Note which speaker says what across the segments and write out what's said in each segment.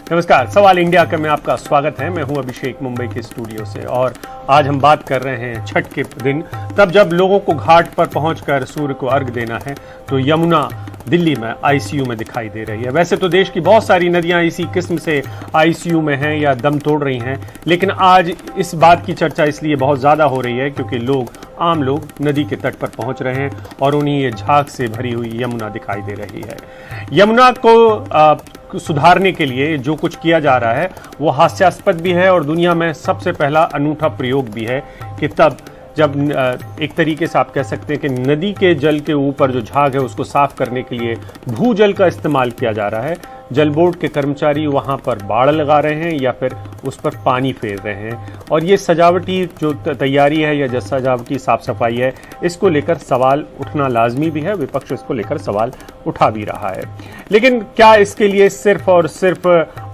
Speaker 1: नमस्कार, सवाल इंडिया का में आपका स्वागत है। मैं हूं अभिषेक, मुंबई के स्टूडियो से। और आज हम बात कर रहे हैं छठ के दिन, तब जब लोगों को घाट पर पहुंचकर सूर्य को अर्घ देना है। तो यमुना दिल्ली में आईसीयू में दिखाई दे रही है। वैसे तो देश की बहुत सारी नदियां इसी किस्म से आईसीयू में हैं या दम तोड़ रही हैं, लेकिन आज इस बात की चर्चा इसलिए बहुत ज़्यादा हो रही है क्योंकि आम लोग नदी के तट पर पहुंच रहे हैं और उन्हें ये झाग से भरी हुई यमुना दिखाई दे रही है। यमुना को सुधारने के लिए जो कुछ किया जा रहा है वो हास्यास्पद भी है और दुनिया में सबसे पहला अनूठा प्रयोग भी है कि तब जब एक तरीके से आप कह सकते हैं कि नदी के जल के ऊपर जो झाग है उसको साफ करने के लिए भूजल का इस्तेमाल किया जा रहा है। जल बोर्ड के कर्मचारी वहां पर बाड़ लगा रहे हैं या फिर उस पर पानी फेर रहे हैं और ये सजावटी जो तैयारी है या जो सजावटी साफ सफाई है, इसको लेकर सवाल उठना लाजमी भी है। विपक्ष इसको लेकर सवाल उठा भी रहा है, लेकिन क्या इसके लिए सिर्फ और सिर्फ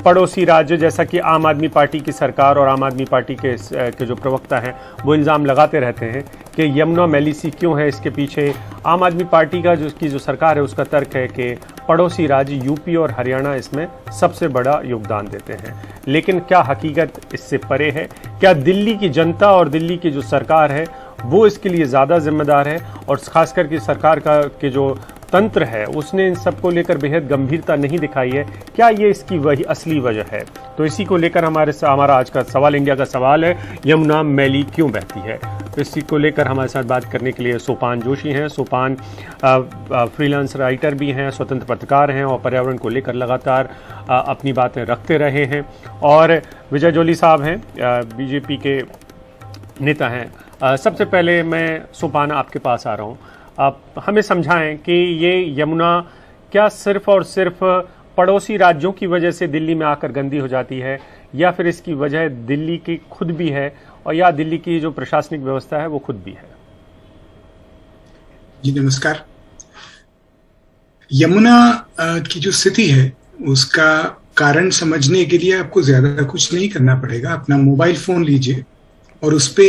Speaker 1: पड़ोसी राज्य, जैसा कि आम आदमी पार्टी की सरकार और आम आदमी पार्टी के जो प्रवक्ता हैं वो इल्ज़ाम लगाते रहते हैं कि यमुना मैली सी क्यों है, इसके पीछे आम आदमी पार्टी का जो सरकार है उसका तर्क है कि पड़ोसी राज्य यूपी और हरियाणा इसमें सबसे बड़ा योगदान देते हैं। लेकिन क्या हकीकत इससे परे है? क्या दिल्ली की जनता और दिल्ली की जो सरकार है वो इसके लिए ज़्यादा जिम्मेदार है? और खासकर कि सरकार के जो तंत्र है उसने इन सबको लेकर बेहद गंभीरता नहीं दिखाई है। क्या ये इसकी वही असली वजह है? तो इसी को लेकर हमारा आज का सवाल इंडिया का सवाल है, यमुना मैली क्यों बहती है? तो इसी को लेकर हमारे साथ बात करने के लिए सोपान जोशी हैं। सोपान फ्रीलांस राइटर भी हैं, स्वतंत्र पत्रकार हैं और पर्यावरण को लेकर लगातार अपनी बातें रखते रहे हैं। और विजय जोली साहब हैं, बीजेपी के नेता हैं। सबसे पहले मैं सोपान आपके पास आ रहा हूँ। आप हमें समझाएं कि ये यमुना क्या सिर्फ और सिर्फ पड़ोसी राज्यों की वजह से दिल्ली में आकर गंदी हो जाती है, या फिर इसकी वजह दिल्ली की खुद भी है, और या दिल्ली की जो प्रशासनिक व्यवस्था है वो खुद भी है?
Speaker 2: जी नमस्कार। यमुना की जो स्थिति है उसका कारण समझने के लिए आपको ज्यादा कुछ नहीं करना पड़ेगा। अपना मोबाइल फोन लीजिए और उस पे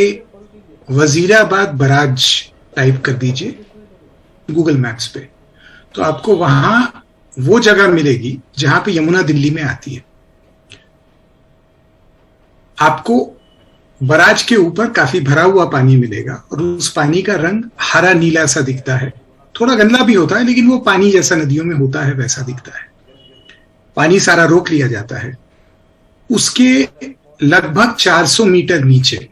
Speaker 2: वजीराबाद बराज टाइप कर दीजिए गूगल मैप्स पे, तो आपको वहां वो जगह मिलेगी जहां पे यमुना दिल्ली में आती है। आपको बराज के ऊपर काफी भरा हुआ पानी मिलेगा और उस पानी का रंग हरा नीला सा दिखता है। थोड़ा गंदा भी होता है लेकिन वो पानी जैसा नदियों में होता है वैसा दिखता है। पानी सारा रोक लिया जाता है। उसके लगभग 400 मीटर नीचे,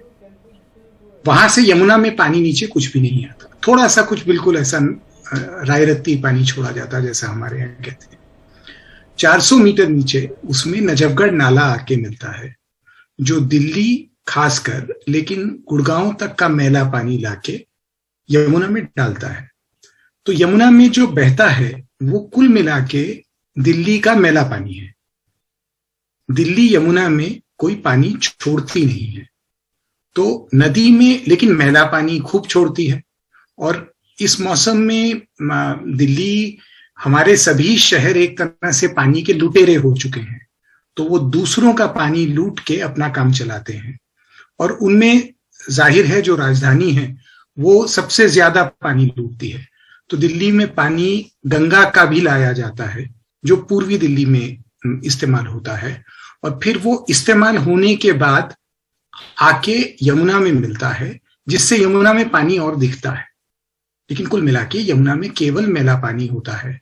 Speaker 2: वहां से यमुना में पानी नीचे कुछ भी नहीं आता। थोड़ा सा कुछ बिल्कुल ऐसा रायरत्ती पानी छोड़ा जाता है जैसा हमारे यहाँ कहते हैं। 400 मीटर नीचे उसमें नजफगढ़ नाला आके मिलता है, जो दिल्ली खासकर लेकिन गुड़गांव तक का मैला पानी लाके यमुना में डालता है। तो यमुना में जो बहता है वो कुल मिला के दिल्ली का मैला पानी है। दिल्ली यमुना में कोई पानी छोड़ती नहीं है। तो नदी में लेकिन मैला पानी खूब छोड़ती है। और इस मौसम में दिल्ली, हमारे सभी शहर एक तरह से पानी के लुटेरे हो चुके हैं, तो वो दूसरों का पानी लूट के अपना काम चलाते हैं। और उनमें जाहिर है जो राजधानी है वो सबसे ज्यादा पानी लूटती है। तो दिल्ली में पानी गंगा का भी लाया जाता है जो पूर्वी दिल्ली में इस्तेमाल होता है, और फिर वो इस्तेमाल होने के बाद आके यमुना में मिलता है, जिससे यमुना में पानी और दिखता है। लेकिन कुल मिला के यमुना में केवल मैला पानी होता है।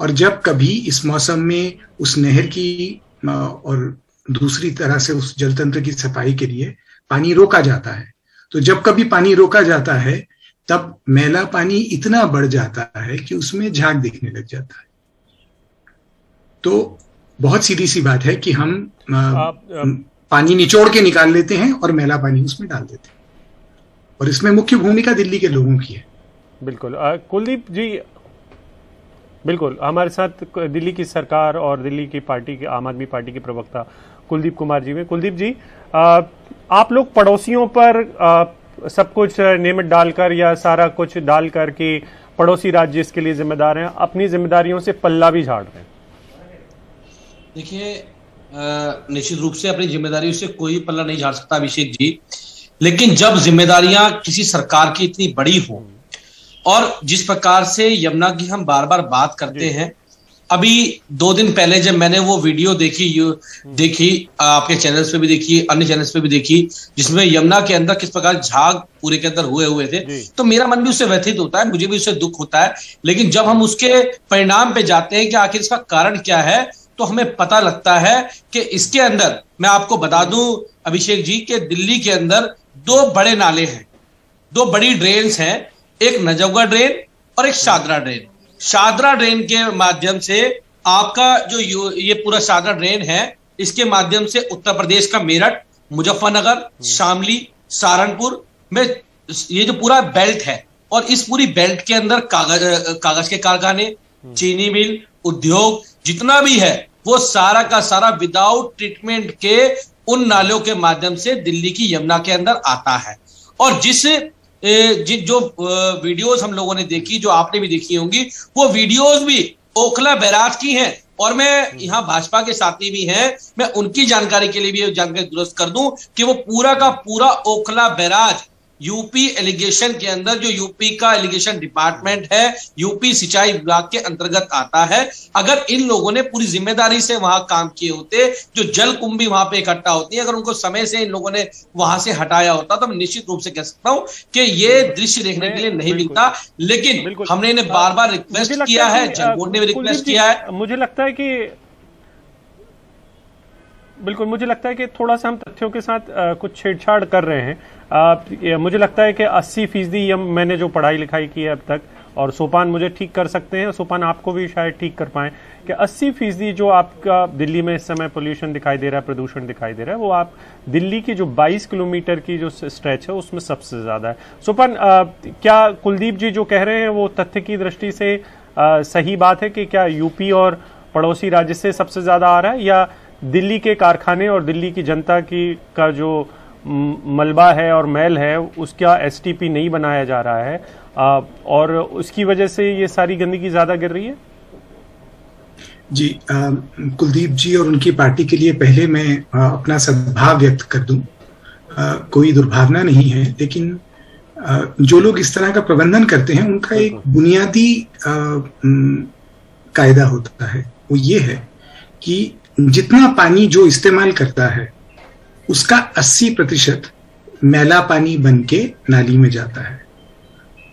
Speaker 2: और जब कभी इस मौसम में उस नहर की और दूसरी तरह से उस जलतंत्र की सफाई के लिए पानी रोका जाता है, तो जब कभी पानी रोका जाता है तब मैला पानी इतना बढ़ जाता है कि उसमें झाग दिखने लग जाता है। तो बहुत सीधी सी बात है कि हम पानी निचोड़ के निकाल लेते हैं और मैला पानी उसमें डाल देते हैं, और इसमें मुख्य भूमिका दिल्ली के लोगों की है।
Speaker 1: बिल्कुल। कुलदीप जी, बिल्कुल हमारे साथ दिल्ली की सरकार और दिल्ली की पार्टी के आम आदमी पार्टी के प्रवक्ता कुलदीप कुमार जी में। कुलदीप जी, आप लोग पड़ोसियों पर सब कुछ नियमित डालकर या सारा कुछ डालकर कि पड़ोसी राज्य इसके लिए जिम्मेदार हैं, अपनी जिम्मेदारियों से पल्ला भी झाड़ रहे हैं।
Speaker 3: देखिए, निश्चित रूप से अपनी जिम्मेदारियों से कोई पल्ला नहीं झाड़ सकता अभिषेक जी, लेकिन जब जिम्मेदारियां किसी सरकार की इतनी बड़ी हो और जिस प्रकार से यमुना की हम बार बार बात करते हैं अभी 2 दिन पहले जब मैंने वो वीडियो देखी आपके चैनल्स पे भी देखी, अन्य चैनल्स पे भी देखी, जिसमें यमुना के अंदर किस प्रकार झाग पूरे के अंदर हुए थे, तो मेरा मन भी उससे व्यथित होता है, मुझे भी उससे दुख होता है। लेकिन जब हम उसके परिणाम पे जाते हैं कि आखिर इसका कारण क्या है, तो हमें पता लगता है कि इसके अंदर, मैं आपको बता दूं अभिषेक जी, कि दिल्ली के अंदर 2 बड़े नाले हैं, 2 बड़ी ड्रेन्स हैं, एक नजफगढ़ ड्रेन और एक शादरा ड्रेन। शादरा ड्रेन के माध्यम से आपका जो ये पूरा शादरा ड्रेन है, इसके माध्यम से उत्तर प्रदेश का मेरठ, मुजफ्फरनगर, शामली, सहारनपुर में ये जो पूरा बेल्ट है, और इस पूरी बेल्ट के अंदर कागज के कारखाने, चीनी मिल, उद्योग जितना भी है, वो सारा का सारा विदाउट ट्रीटमेंट के उन नालों के माध्यम से दिल्ली की यमुना के अंदर आता है। और जो वीडियोस हम लोगों ने देखी, जो आपने भी देखी होंगी, वो वीडियोस भी ओखला बैराज की हैं। और मैं यहाँ भाजपा के साथी भी हैं, मैं उनकी जानकारी के लिए भी जानकारी दुरुस्त कर दूं कि वो पूरा का पूरा ओखला बैराज यूपी एलिगेशन के अंदर, जो यूपी का एलिगेशन डिपार्टमेंट है, यूपी सिंचाई विभाग के अंतर्गत आता है। अगर इन लोगों ने पूरी जिम्मेदारी से वहां काम किए होते, जो जल कुंभी वहां पे इकट्ठा होती है, अगर उनको समय से इन लोगों ने वहां से हटाया होता, तो मैं निश्चित रूप से कह सकता हूं कि ये दृश्य देखने के लिए नहीं मिलता। लेकिन हमने इन्हें बार बार रिक्वेस्ट किया है, जल बोर्ड ने भी रिक्वेस्ट किया है।
Speaker 1: मुझे लगता है कि बिल्कुल, मुझे लगता है कि थोड़ा सा हम तथ्यों के साथ कुछ छेड़छाड़ कर रहे हैं। मुझे लगता है कि 80% मैंने जो पढ़ाई लिखाई की है अब तक, और सोपान मुझे ठीक कर सकते हैं, सोपान आपको भी शायद ठीक कर पाए, कि 80% जो आपका दिल्ली में इस समय पोल्यूशन दिखाई दे रहा है, प्रदूषण दिखाई दे रहा है, वो आप दिल्ली की जो 22 किलोमीटर की जो स्ट्रेच है उसमें सबसे ज्यादा है। सोपान, क्या कुलदीप जी जो कह रहे हैं वो तथ्य की दृष्टि से सही बात है कि क्या यूपी और पड़ोसी राज्य से सबसे ज्यादा आ रहा है, या दिल्ली के कारखाने और दिल्ली की जनता का जो मलबा है और मैल है उसका एसटीपी नहीं बनाया जा रहा है, और उसकी वजह से ये सारी गंदगी ज्यादा गिर रही है?
Speaker 2: जी, कुलदीप जी और उनकी पार्टी के लिए पहले मैं अपना सद्भाव व्यक्त कर दूं। कोई दुर्भावना नहीं है, लेकिन जो लोग इस तरह का प्रबंधन करते हैं उनका एक बुनियादी कायदा होता है, वो ये है कि जितना पानी जो इस्तेमाल करता है उसका 80% मैला पानी बन के नाली में जाता है।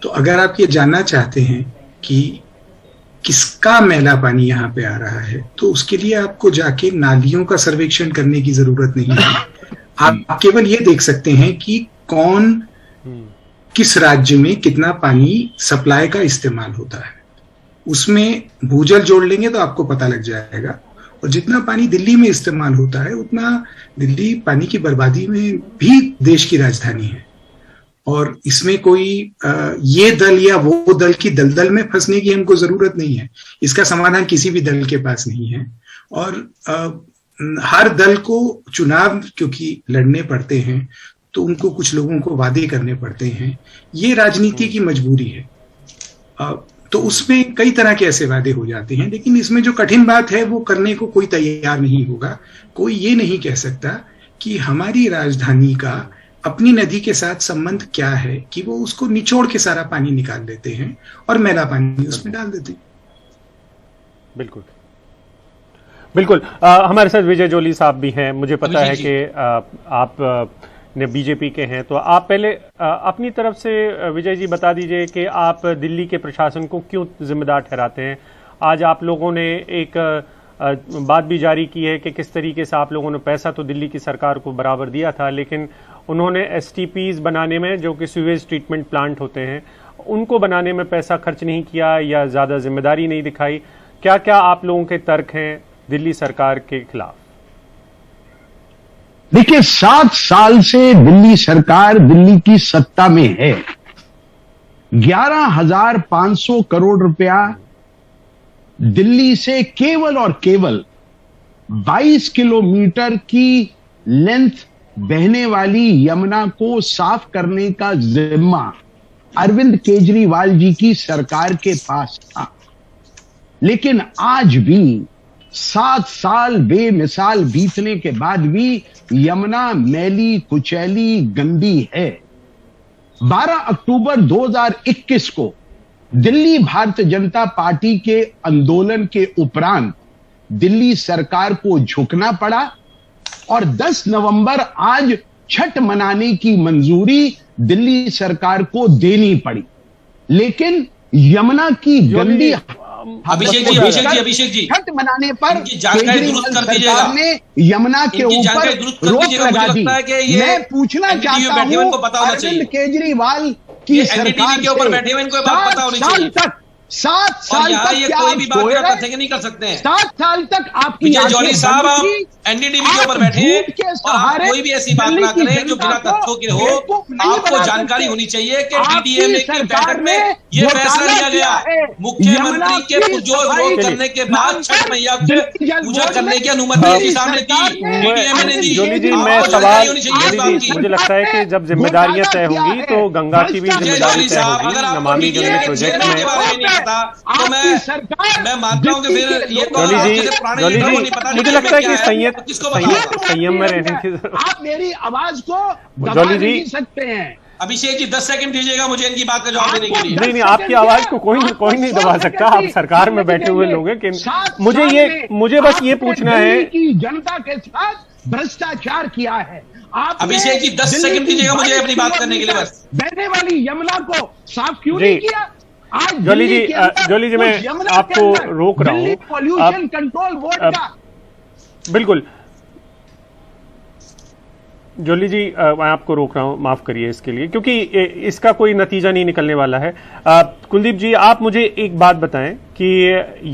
Speaker 2: तो अगर आप ये जानना चाहते हैं कि किसका मैला पानी यहाँ पे आ रहा है, तो उसके लिए आपको जाके नालियों का सर्वेक्षण करने की जरूरत नहीं है। आप केवल ये देख सकते हैं कि कौन किस राज्य में कितना पानी सप्लाई का इस्तेमाल होता है, उसमें भूजल जोड़ लेंगे तो आपको पता लग जाएगा। और जितना पानी दिल्ली में इस्तेमाल होता है, उतना दिल्ली पानी की बर्बादी में भी देश की राजधानी है। और इसमें कोई ये दल या वो दल की दलदल में फंसने की हमको जरूरत नहीं है। इसका समाधान किसी भी दल के पास नहीं है। और हर दल को चुनाव क्योंकि लड़ने पड़ते हैं, तो उनको कुछ लोगों को वादे करने पड़ते हैं। ये राजनीति की मजबूरी है। तो उसमें कई तरह के ऐसे वादे हो जाते हैं, लेकिन इसमें जो कठिन बात है वो करने को कोई तैयार नहीं होगा। कोई ये नहीं कह सकता कि हमारी राजधानी का अपनी नदी के साथ संबंध क्या है कि वो उसको निचोड़ के सारा पानी निकाल देते हैं और मैला पानी उसमें डाल देते हैं।
Speaker 1: बिल्कुल बिल्कुल। हमारे साथ विजय जोली साहब भी हैं। मुझे पता है कि आप ने बीजेपी के हैं, तो आप पहले अपनी तरफ से विजय जी बता दीजिए कि आप दिल्ली के प्रशासन को क्यों जिम्मेदार ठहराते हैं। आज आप लोगों ने एक बात भी जारी की है कि किस तरीके से आप लोगों ने पैसा तो दिल्ली की सरकार को बराबर दिया था, लेकिन उन्होंने एसटीपीज बनाने में, जो कि सीवेज ट्रीटमेंट प्लांट होते हैं, उनको बनाने में पैसा खर्च नहीं किया या ज़्यादा जिम्मेदारी नहीं दिखाई। क्या क्या आप लोगों के तर्क हैं दिल्ली सरकार के खिलाफ?
Speaker 4: देखिए, 7 साल से दिल्ली सरकार दिल्ली की सत्ता में है। 11,500 करोड़ रुपया दिल्ली से केवल और केवल 22 किलोमीटर की लेंथ बहने वाली यमुना को साफ करने का जिम्मा अरविंद केजरीवाल जी की सरकार के पास था। लेकिन आज भी 7 साल बेमिसाल बीतने के बाद भी यमुना मैली कुचैली गंदी है। 12 अक्टूबर 2021 को दिल्ली भारतीय जनता पार्टी के आंदोलन के उपरांत दिल्ली सरकार को झुकना पड़ा और 10 नवंबर आज छठ मनाने की मंजूरी दिल्ली सरकार को देनी पड़ी। लेकिन यमुना की गंदी
Speaker 3: अभिषेक जी
Speaker 4: छठ मनाने पर
Speaker 3: केजरीवाल
Speaker 4: सरकार ने यमुना के ऊपर रोक लगा दी। मैं पूछना चाहता हूं अरविंद केजरीवाल की सरकार
Speaker 3: के ऊपर बैठे हुए इनको बात पता होनी चाहिए।
Speaker 4: 7 साल तक क्या
Speaker 3: कोई भी बात नहीं कर सकते हैं।
Speaker 4: 7 साल तक आपकी
Speaker 3: जॉली साहब आप एनडीटीवी के ऊपर बैठे हैं और आप कोई भी ऐसी बात ना करें जो बिना तथ्यों के हो। आपको जानकारी होनी चाहिए कि डीडीएमए की बैठक में ये फैसला लिया गया, मुख्यमंत्री के पुरजोर विरोध करने के बाद छठ मैया की पूजा करने की अनुमति इसी सामने दी, डीडीएमए ने दी।
Speaker 1: जोली जी, मैं सवाल, मुझे लगता है कि जब जिम्मेदारियां तय होंगी तो गंगा की भी जिम्मेदारी तय होगी। नमामि गंगे प्रोजेक्ट में
Speaker 3: तो मैं मानता हूं कि फिर ये
Speaker 1: जोली जी, मुझे लगता है कि संयम में रहने की
Speaker 4: आप मेरी आवाज को
Speaker 1: जोली जी
Speaker 4: सकते हैं।
Speaker 3: अभिषेक जी 10 सेकंड दीजिएगा मुझे इनकी बात का जवाब देने के लिए।
Speaker 1: नहीं, आपकी आवाज को कोई नहीं दबा सकता। आप सरकार में बैठे हुए लोग हैं कि मुझे बस ये पूछना है
Speaker 4: कि जनता के साथ भ्रष्टाचार किया है। आप
Speaker 3: अभिषेक जी 10 सेकंड दीजिएगा मुझे अपनी बात करने के लिए। बस
Speaker 4: बहने वाली यमुना को साफ क्यों नहीं किया?
Speaker 1: जोली जी मैं आपको रोक रहा हूं।
Speaker 4: पॉल्यूशन कंट्रोल बोर्ड का
Speaker 1: बिल्कुल जोली जी, मैं आपको रोक रहा हूं, माफ करिए इसके लिए, क्योंकि इसका कोई नतीजा नहीं निकलने वाला है। कुलदीप जी, आप मुझे एक बात बताएं कि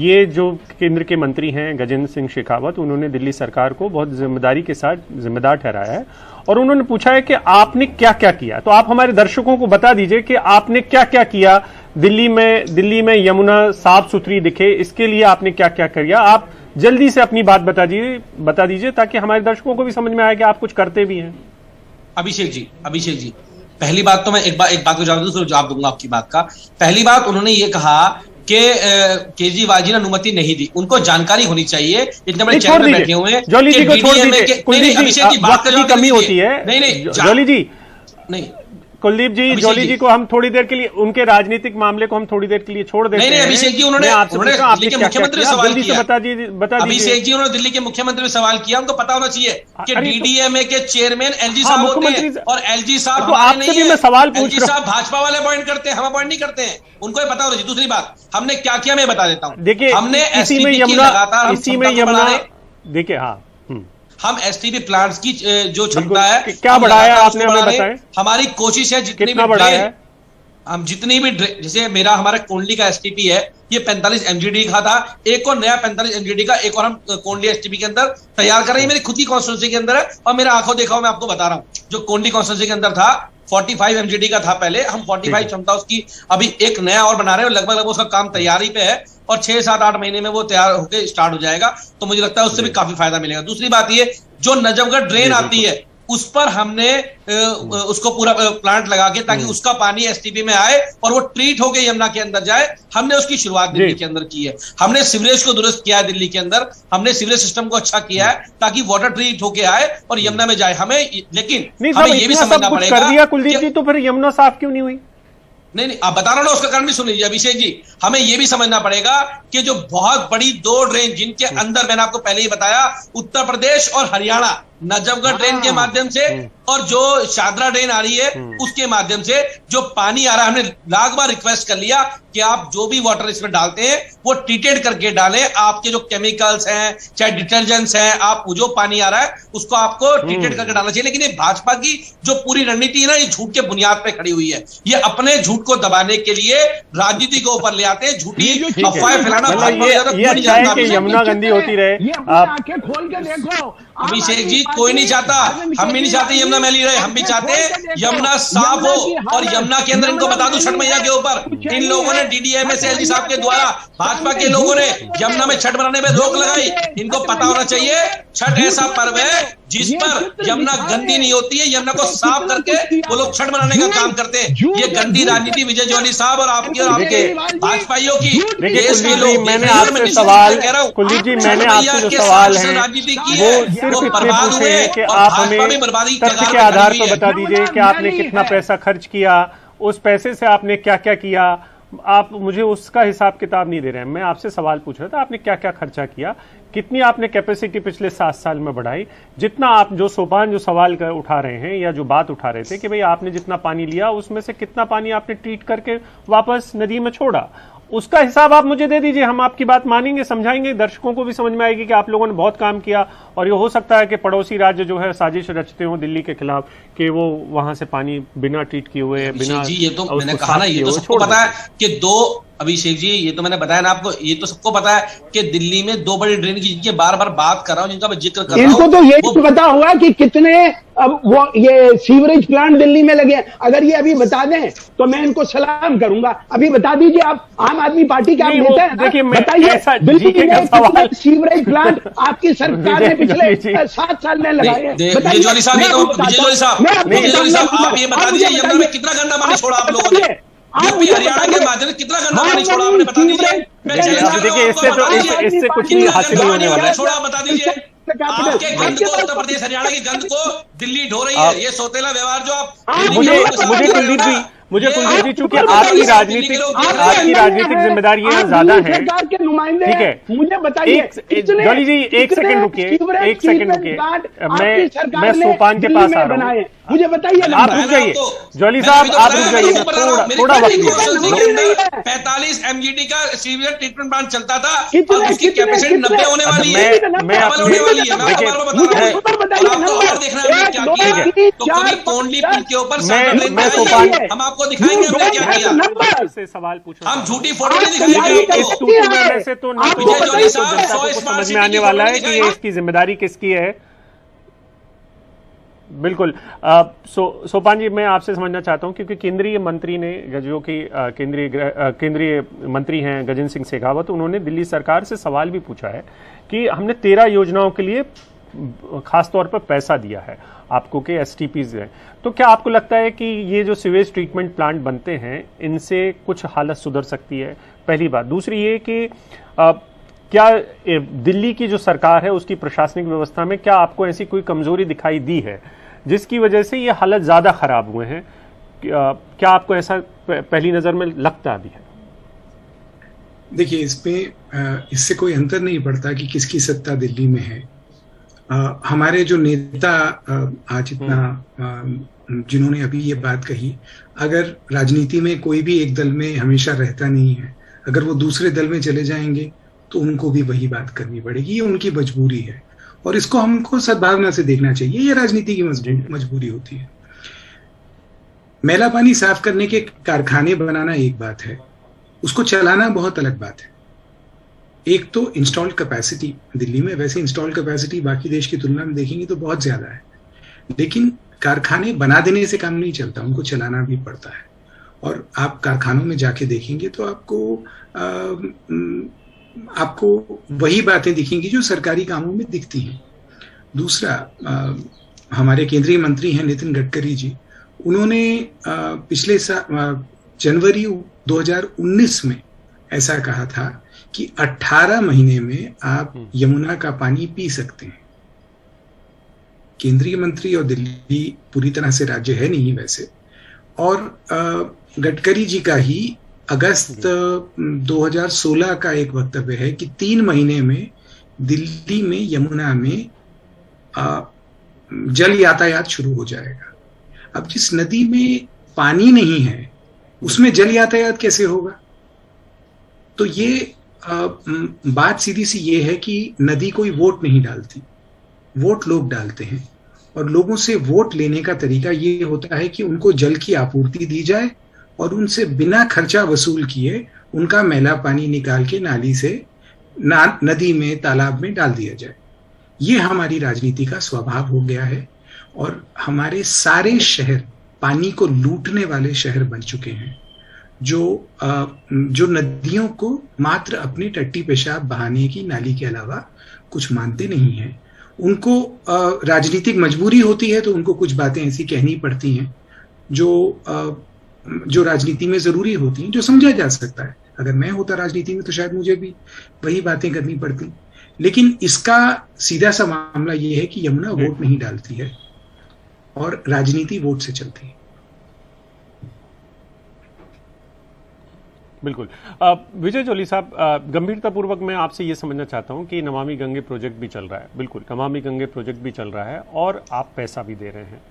Speaker 1: ये जो केंद्र के मंत्री हैं गजेंद्र सिंह शेखावत, उन्होंने दिल्ली सरकार को बहुत जिम्मेदारी के साथ जिम्मेदार ठहराया है और उन्होंने पूछा है कि आपने क्या क्या किया। तो आप हमारे दर्शकों को बता दीजिए कि आपने क्या क्या किया दिल्ली में यमुना साफ सुथरी दिखे, इसके लिए आपने क्या क्या किया। आप जल्दी से अपनी बात बता दीजिए ताकि हमारे दर्शकों को भी समझ में आए कि आप कुछ करते भी हैं।
Speaker 3: अभिषेक जी, पहली बात तो मैं एक बात को जवाब दूंगा आपकी बात का। पहली बात, उन्होंने ये कहा कि केजरीवाल जी ने अनुमति नहीं दी, उनको जानकारी होनी चाहिए। इतने बड़े चैनल में बैठे हुए हैं।
Speaker 1: जोली जी को छोड़ दीजिए,
Speaker 3: अभिषेक जी बात की
Speaker 1: कमी होती है।
Speaker 3: नहीं
Speaker 1: जोली जी,
Speaker 3: नहीं
Speaker 1: कुलदीप जी, जोली जी को हम थोड़ी देर के लिए, उनके राजनीतिक मामले को हम थोड़ी देर के लिए छोड़ देते हैं।
Speaker 3: नहीं, अभिषेक जी, उन्होंने दिल्ली के मुख्यमंत्री से सवाल किया।
Speaker 1: बता दीजिए
Speaker 3: अभिषेक जी, उन्होंने दिल्ली के मुख्यमंत्री से सवाल किया। उनको पता होना चाहिए कि डीडीएमए के चेयरमैन एलजी साहब होते हैं और एलजी साहब
Speaker 1: आपसे भी मैं सवाल पूछ रहा हूं।
Speaker 3: एलजी साहब भाजपा वाले अपॉइंट करते हैं, हम अपॉइंट नहीं करते हैं। उनको पता होना चाहिए। दूसरी बात, हमने क्या किया मैं बता देता हूं।
Speaker 1: देखिए,
Speaker 3: हमने
Speaker 1: इसी में यमुना देखिए, हाँ,
Speaker 3: हम एसटीपी प्लांट्स की जो क्षमता है
Speaker 1: क्या बढ़ाया आपने, हमें बताएं।
Speaker 3: हमारी कोशिश है जितनी
Speaker 1: भी बढ़ाया है,
Speaker 3: हम जितनी भी, जैसे हमारा कोंडली का एसटीपी है, ये 45 एमजीडी का था, एक और नया 45 एमजीडी का एक और हम कोंडली एसटीपी के अंदर तैयार कर रहे हैं। मेरी खुद की कॉन्स्टिट्यूंसी के अंदर है और मेरा आंखों देखा मैं आपको बता रहा हूं। जो कोंडली कॉन्स्टिट्यूंसी के अंदर था 45 एमजीडी का था पहले, हम 45 क्षमता उसकी अभी एक नया और बना रहे हैं। लगभग उसका काम तैयारी पे है और 6-7-8 महीने में वो तैयार होकर स्टार्ट हो जाएगा। तो मुझे लगता है उससे भी काफी फायदा मिलेगा। दूसरी बात ये, जो नजफगढ़ ड्रेन आती है उस पर हमने उसको पूरा प्लांट लगा के, ताकि उसका पानी एसटीपी में आए और वो ट्रीट होकर यमुना के अंदर जाए। हमने उसकी शुरुआत दिल्ली के अंदर की है। हमने सीवरेज को दुरुस्त किया है दिल्ली के अंदर, हमने सीवरेज सिस्टम को अच्छा किया है ताकि वाटर ट्रीट होके आए और यमुना में जाए। हमें लेकिन हमें ये भी समझना पड़ेगा,
Speaker 1: कर दिया कुलदीप जी, तो फिर यमुना साफ क्यों नहीं हुई?
Speaker 3: नहीं, आप बता रहा ना, उसका कारण भी सुन लीजिए अभिषेक जी। हमें यह भी समझना पड़ेगा कि जो बहुत बड़ी 2 ड्रेन जिनके अंदर, मैंने आपको पहले ही बताया, उत्तर प्रदेश और हरियाणा नजफगढ़ ड्रेन के माध्यम से और जो शादरा ड्रेन आ रही है उसके माध्यम से जो पानी आ रहा है, हमने लाख बार रिक्वेस्ट कर लिया कि आप जो भी वाटर इसमें डालते हैं वो ट्रीटेड करके डालें। आपके जो केमिकल्स हैं, चाहे डिटर्जेंट्स हैं, आप जो पानी आ रहा है उसको आपको ट्रीटेड करके डालना चाहिए। लेकिन ये भाजपा की जो पूरी रणनीति है ना, ये झूठ के बुनियाद पे खड़ी हुई है। ये अपने झूठ को दबाने के लिए राजनीति को ऊपर ले आते हैं, झूठी अफवाहें फैलाना।
Speaker 1: यमुना गंदी होती रहे,
Speaker 4: आप खोल के देखो।
Speaker 3: अभिषेक जी, कोई नहीं चाहता, हम भी नहीं चाहते यमुना मैली रहे, हम भी चाहते यमुना साफ हो। और यमुना के अंदर इनको बता दूं, छठ मैया के ऊपर इन लोगों ने डीडीएमए से एलजी साहब के द्वारा, भाजपा के लोगों ने यमुना में छठ मनाने में रोक लगाई। इनको पता होना चाहिए छठ ऐसा पर्व है जिस पर यमुना गंदी नहीं होती है। यमुना को साफ करके वो लोग छठ मनाने का काम करते हैं। ये गंदी राजनीति विजय जोली साहब और आपकी और आपके भाजपाइयों की, देश के लोग,
Speaker 1: मैंने आपसे सवाल, कुलदीप जी, मैंने आपसे जो सवाल है
Speaker 3: राजनीति की
Speaker 1: वो
Speaker 3: है,
Speaker 1: सिर्फ इतने पूछे कि आप हमें तथ्य के आधार पर बता दीजिए कि आपने कितना पैसा खर्च किया, उस पैसे से आपने क्या क्या किया आप मुझे उसका हिसाब किताब नहीं दे रहे हैं। मैं आपसे सवाल पूछ रहा था, आपने क्या क्या खर्चा किया, कितनी आपने कैपेसिटी पिछले 7 साल में बढ़ाई, जितना आप जो सोपान जो सवाल उठा रहे हैं या जो बात उठा रहे थे कि भाई आपने जितना पानी लिया उसमें से कितना पानी आपने ट्रीट करके वापस नदी में छोड़ा, उसका हिसाब आप मुझे दे दीजिए। हम आपकी बात मानेंगे, समझाएंगे, दर्शकों को भी समझ में आएगी कि आप लोगों ने बहुत काम किया। और ये हो सकता है कि पड़ोसी राज्य जो है साजिश रचते हो दिल्ली के खिलाफ कि वो वहां से पानी बिना ट्रीट किए हुए, बिना
Speaker 3: जी, ये तो मैंने कहा ना, ये तो सबको पता है कि अभिषेक जी, ये तो मैंने बताया ना आपको, ये तो सबको पता है कि दिल्ली में 2 बड़ी ड्रेन की बार बार बात कर रहा हूं, जिनका मैं जिक्र कर रहा हूं।
Speaker 5: इनको तो ये भी पता होगा कि कितने अब वो ये सीवरेज प्लांट दिल्ली में लगे। अगर ये अभी बता दें तो मैं इनको सलाम करूंगा। अभी बता दीजिए, आप आम आदमी पार्टी के आप नेता हैं, बताइए दिल्ली में कितने सीवरेज प्लांट आपकी सरकार ने पिछले 7 साल में लगाए हैं।
Speaker 3: विजय जोली साहब, आप ये बता दीजिए यमुना में कितना गंदा पानी छोड़ा आप लोगों ने, यूपी हरियाणा के माध्यम से कितना गंदा पानी छोड़ा आपने, बता दीजिए।
Speaker 1: देखिए इससे कुछ नहीं हासिल होने वाला है।
Speaker 3: छोड़ा, बता दीजिए। आपके गंद को, उत्तर प्रदेश हरियाणा की गंद को दिल्ली ढो रही है। ये सौतेला व्यवहार जो आप
Speaker 1: मुझे कुलदीप जी, चूंकि आपकी राजनीतिक जिम्मेदारी ज्यादा है, ठीक है,
Speaker 5: मुझे बताइए
Speaker 1: जॉली जी एक सेकंड रुकिए, मैं सोपान के पास आ रहा हूँ,
Speaker 5: मुझे बताइए।
Speaker 1: आप रुक जाइए जॉली साहब, आप रुक जाइए, थोड़ा वक्त दीजिए।
Speaker 3: 45 MGD का सीवियर ट्रीटमेंट प्लांट चलता था, अब उसकी कैपेसिटी 90 होने वाली है, होने वाली है। मैं आपको बता रहा हूं, और देखना है क्या किया है। तो कभी कोंडली पुल के ऊपर हम आपको दिखाएंगे हमने क्या किया।
Speaker 1: से सवाल पूछो,
Speaker 3: हम झूठी फोटो नहीं दिखाएंगे।
Speaker 1: इस टूटी में वैसे तो ना जनता को समझ में आने वाला है कि ये इसकी जिम्मेदारी किसकी है। बिल्कुल। सोपान जी, मैं आपसे समझना चाहता हूं, क्योंकि केंद्रीय मंत्री ने, जो कि केंद्रीय मंत्री हैं गजेंद्र सिंह शेखावत, उन्होंने दिल्ली सरकार से सवाल भी पूछा है कि हमने 13 योजनाओं के लिए खासतौर पर पैसा दिया है आपको के STPs हैं, तो क्या आपको लगता है कि ये जो सीवेज ट्रीटमेंट प्लांट बनते हैं इनसे कुछ हालत सुधर सकती है? पहली बात। दूसरी ये कि क्या दिल्ली की जो सरकार है उसकी प्रशासनिक व्यवस्था में क्या आपको ऐसी कोई कमजोरी दिखाई दी है जिसकी वजह से ये हालत ज्यादा खराब हुए हैं? क्या आपको ऐसा पहली नजर में लगता भी है?
Speaker 2: देखिए, इसमें इससे कोई अंतर नहीं पड़ता कि किसकी सत्ता दिल्ली में है। हमारे जो नेता आज इतना जिन्होंने अभी ये बात कही, अगर राजनीति में कोई भी एक दल में हमेशा रहता नहीं है, अगर वो दूसरे दल में चले जाएंगे तो उनको भी वही बात करनी पड़ेगी। ये उनकी मजबूरी है और इसको हमको सद्भावना से देखना चाहिए। ये राजनीति की मजबूरी होती है। मैला पानी साफ करने के कारखाने बनाना एक बात है, उसको चलाना बहुत अलग बात है। एक तो इंस्टॉल्ड कैपेसिटी दिल्ली में, वैसे इंस्टॉल्ड कैपेसिटी बाकी देश की तुलना में देखेंगे तो बहुत ज्यादा है, लेकिन कारखाने बना देने से काम नहीं चलता, उनको चलाना भी पड़ता है। और आप कारखानों में जाके देखेंगे तो आपको वही बातें दिखेंगी जो सरकारी कामों में दिखती हैं। दूसरा, हमारे केंद्रीय मंत्री हैं नितिन गडकरी जी, उन्होंने पिछले जनवरी 2019 में ऐसा कहा था कि 18 महीने में आप यमुना का पानी पी सकते हैं। केंद्रीय मंत्री और दिल्ली पूरी तरह से राज्य है नहीं वैसे, और गडकरी जी का ही अगस्त 2016 का एक वक्तव्य है कि 3 महीने में दिल्ली में यमुना में जल यातायात शुरू हो जाएगा। अब जिस नदी में पानी नहीं है उसमें जल यातायात कैसे होगा? तो ये बात सीधी सी ये है कि नदी कोई वोट नहीं डालती, वोट लोग डालते हैं। और लोगों से वोट लेने का तरीका ये होता है कि उनको जल की आपूर्ति दी जाए और उनसे बिना खर्चा वसूल किए उनका मैला पानी निकाल के नाली से नदी में, तालाब में डाल दिया जाए। ये हमारी राजनीति का स्वभाव हो गया है और हमारे सारे शहर पानी को लूटने वाले शहर बन चुके हैं, जो नदियों को मात्र अपने टट्टी पेशाब बहाने की नाली के अलावा कुछ मानते नहीं हैं। उनको राजनीतिक मजबूरी होती है तो उनको कुछ बातें ऐसी कहनी पड़ती हैं जो राजनीति में जरूरी होती हैं, जो समझा जा सकता है। अगर मैं होता राजनीति में तो शायद मुझे भी वही बातें करनी पड़ती। लेकिन इसका सीधा सा मामला ये है कि यमुना वोट नहीं डालती है और राजनीति वोट से चलती है।
Speaker 1: बिल्कुल। विजय जोली साहब, गंभीरतापूर्वक मैं आपसे ये समझना चाहता हूं कि नमामि गंगे प्रोजेक्ट भी चल रहा है, बिल्कुल नमामि गंगे प्रोजेक्ट भी चल रहा है और आप पैसा भी दे रहे हैं।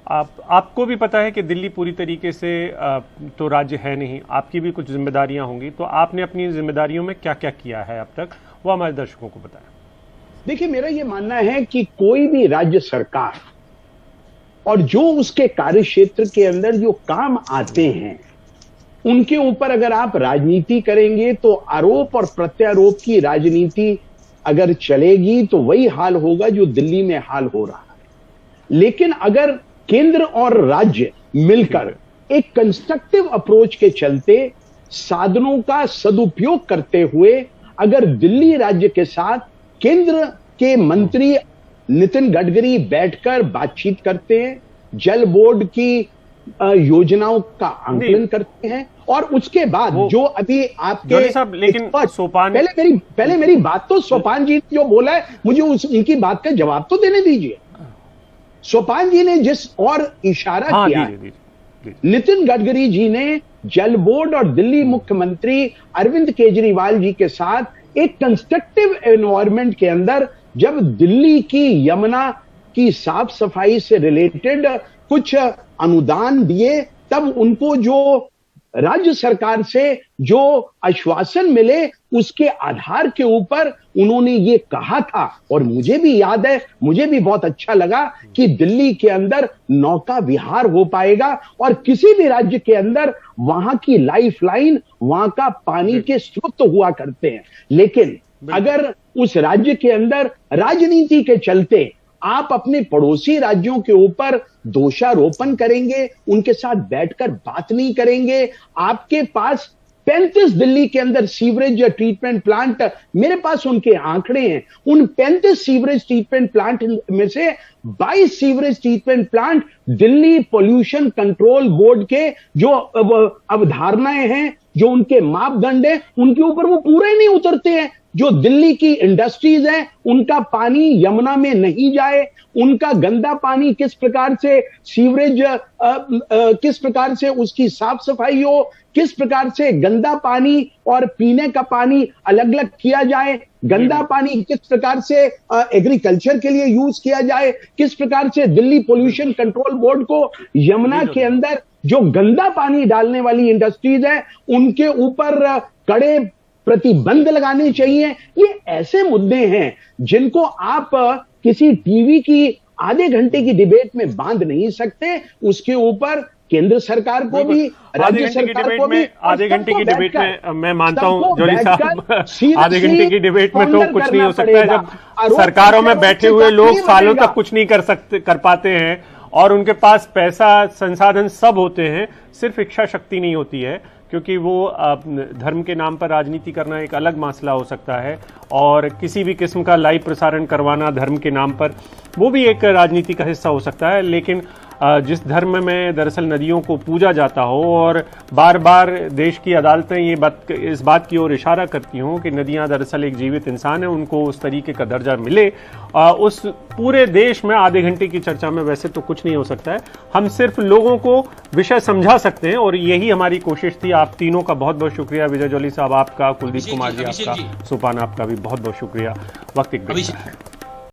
Speaker 1: आपको भी पता है कि दिल्ली पूरी तरीके से तो राज्य है नहीं, आपकी भी कुछ जिम्मेदारियां होंगी, तो आपने अपनी जिम्मेदारियों में क्या क्या किया है अब तक, वो हमारे दर्शकों को बताएं।
Speaker 5: देखिए, मेरा ये मानना है कि कोई भी राज्य सरकार और जो उसके कार्य क्षेत्र के अंदर जो काम आते हैं उनके ऊपर अगर आप राजनीति करेंगे तो आरोप और प्रत्यारोप की राजनीति अगर चलेगी तो वही हाल होगा जो दिल्ली में हाल हो रहा है। लेकिन अगर केंद्र और राज्य मिलकर एक कंस्ट्रक्टिव अप्रोच के चलते साधनों का सदुपयोग करते हुए अगर दिल्ली राज्य के साथ केंद्र के मंत्री नितिन गडकरी बैठकर बातचीत करते हैं, जल बोर्ड की योजनाओं का आंकलन करते हैं और उसके बाद जो अभी आपके
Speaker 1: साहब, लेकिन सोपान
Speaker 5: पहले मेरी बात तो सोपान जी जो बोला है मुझे उनकी बात का जवाब तो देने दीजिए। सोपान जी ने जिस और इशारा किया है, नितिन गडकरी जी ने जल बोर्ड और दिल्ली मुख्यमंत्री अरविंद केजरीवाल जी के साथ एक कंस्ट्रक्टिव एनवायरनमेंट के अंदर जब दिल्ली की यमुना की साफ सफाई से रिलेटेड कुछ अनुदान दिए, तब उनको जो राज्य सरकार से जो आश्वासन मिले उसके आधार के ऊपर उन्होंने ये कहा था। और मुझे भी याद है, मुझे भी बहुत अच्छा लगा कि दिल्ली के अंदर नौका विहार हो पाएगा और किसी भी राज्य के अंदर वहां की लाइफलाइन, वहां का पानी के स्रोत हुआ करते हैं। लेकिन अगर उस राज्य के अंदर राजनीति के चलते आप अपने पड़ोसी राज्यों के ऊपर दोषारोपण करेंगे, उनके साथ बैठकर बात नहीं करेंगे, आपके पास 35 दिल्ली के अंदर सीवरेज ट्रीटमेंट प्लांट, मेरे पास उनके आंकड़े हैं, उन 35 सीवरेज ट्रीटमेंट प्लांट में से 22 sewerage treatment plant Delhi pollution control board के जो अवधारणाएं हैं, जो उनके मापदंड हैं, उनके ऊपर वो पूरे नहीं उतरते हैं। जो दिल्ली की इंडस्ट्रीज हैं उनका पानी यमुना में नहीं जाए, उनका गंदा पानी किस प्रकार से सीवरेज किस प्रकार से उसकी साफ सफाई हो, किस प्रकार से गंदा पानी और पीने का पानी अलग अलग किया जाए, गंदा पानी किस प्रकार से एग्रीकल्चर के लिए यूज किया जाए, किस प्रकार से दिल्ली पोल्यूशन कंट्रोल बोर्ड को यमुना के अंदर जो गंदा पानी डालने वाली इंडस्ट्रीज है उनके ऊपर कड़े प्रतिबंध लगाने चाहिए। ये ऐसे मुद्दे हैं जिनको आप किसी टीवी की आधे घंटे की डिबेट में बांध नहीं सकते। उसके ऊपर केंद्र सरकार को भी, राज्य सरकार को भी,
Speaker 1: आधे घंटे की डिबेट में मैं मानता हूं जोली साहब, आधे घंटे की डिबेट में तो कुछ नहीं हो सकता है जब सरकारों में बैठे हुए लोग सालों तक कुछ नहीं कर पाते हैं और उनके पास पैसा, संसाधन सब होते हैं, सिर्फ इच्छा शक्ति नहीं होती है, क्योंकि वो धर्म के नाम पर राजनीति करना एक अलग मसला हो सकता है और किसी भी किस्म का लाइव प्रसारण करवाना धर्म के नाम पर वो भी एक राजनीति का हिस्सा हो सकता है। लेकिन जिस धर्म में दरअसल नदियों को पूजा जाता हो और बार बार देश की अदालतें इस बात की ओर इशारा करती हों कि नदियां दरअसल एक जीवित इंसान है, उनको उस तरीके का दर्जा मिले, उस पूरे देश में आधे घंटे की चर्चा में वैसे तो कुछ नहीं हो सकता है। हम सिर्फ लोगों को विषय समझा सकते हैं और यही हमारी कोशिश थी। आप तीनों का बहुत बहुत शुक्रिया, विजय जोली साहब आपका, कुलदीप कुमार जी आपका, सोपान आपका भी बहुत बहुत शुक्रिया। वक्त एक